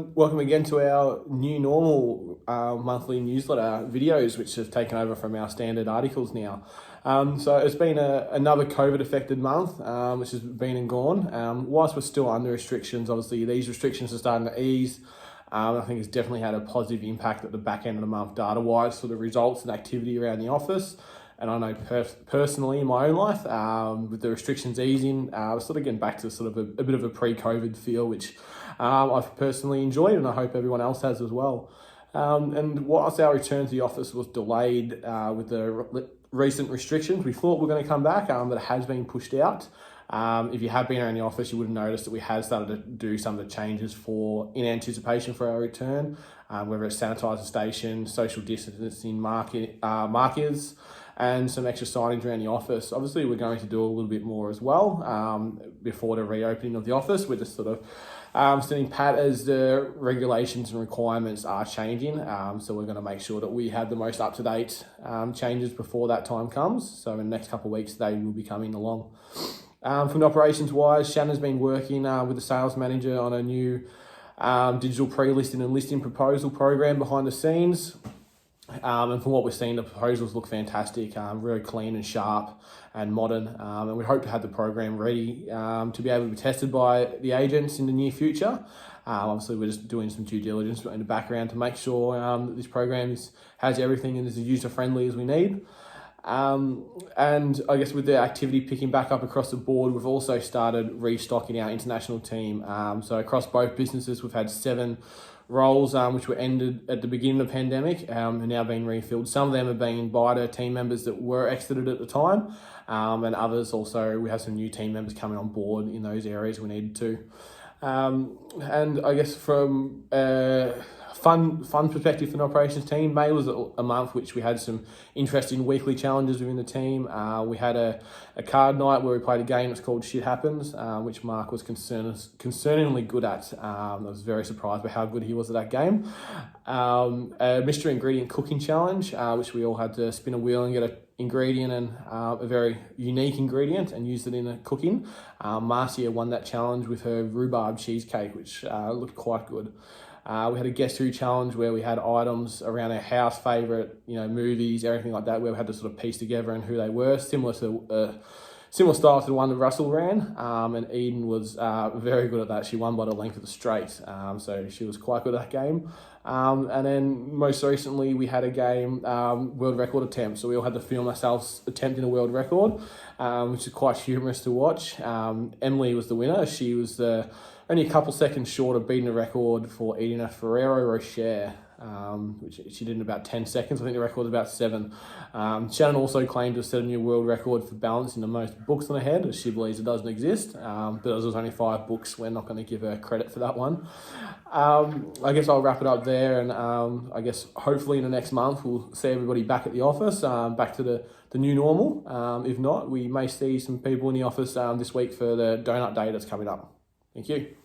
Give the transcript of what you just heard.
Welcome again to our new normal monthly newsletter videos, which have taken over from our standard articles now. So it's been another COVID-affected month, which has been and gone. Whilst we're still under restrictions, obviously these restrictions are starting to ease. I think it's definitely had a positive impact at the back end of the month data-wise for the results and activity around the office. And I know personally in my own life, with the restrictions easing, we're sort of getting back to sort of a bit of a pre-COVID feel, which I've personally enjoyed, and I hope everyone else has as well. And whilst our return to the office was delayed with the recent restrictions, we thought we were going to come back, but it has been pushed out. If you have been around the office, you would have noticed that we have started to do some of the changes in anticipation for our return, whether it's sanitizer stations, social distancing markers, and some extra signage around the office. Obviously, we're going to do a little bit more as well before the reopening of the office. We're just sort of sitting pat as the regulations and requirements are changing. So we're going to make sure that we have the most up-to-date changes before that time comes. So in the next couple of weeks, they will be coming along. From the operations-wise, Shannon's been working with the sales manager on a new digital pre-listing and listing proposal program behind the scenes. And from what we've seen, the proposals look fantastic, very clean and sharp and modern. And we hope to have the program ready to be able to be tested by the agents in the near future. Obviously, we're just doing some due diligence in the background to make sure that this program has everything and is as user-friendly as we need. And I guess with the activity picking back up across the board, we've also started restocking our international team. So across both businesses, we've had 7 roles which were ended at the beginning of the pandemic and now being refilled. Some of them have been by the team members that were exited at the time, and others also, we have some new team members coming on board in those areas we needed to. And I guess from fun perspective from the operations team, May was a month which we had some interesting weekly challenges within the team. We had a card night where we played a game that's called Shit Happens, which Mark was concerningly good at. I was very surprised by how good he was at that game. A mystery ingredient cooking challenge, which we all had to spin a wheel and get an ingredient and a very unique ingredient and use it in a cooking. Marcia won that challenge with her rhubarb cheesecake, which looked quite good. We had a Guess Who challenge where we had items around our house favourite, movies, everything like that, where we had to sort of piece together and who they were, similar style to the one that Russell ran. And Eden was very good at that. She won by the length of the straight, so she was quite good at that game. And then most recently we had a game, world record attempt. So we all had to film ourselves attempting a world record, which is quite humorous to watch. Emily was the winner. She was only a couple seconds short of beating the record for eating a Ferrero Rocher, which she did in about 10 seconds. I think the record was about 7. Shannon also claimed to set a new world record for balancing the most books on her head, as she believes it doesn't exist. But as it was only 5 books, we're not going to give her credit for that one. I guess I'll wrap it up there, and I guess hopefully in the next month we'll see everybody back at the office, back to the new normal. If not, we may see some people in the office this week for the donut day that's coming up. Thank you.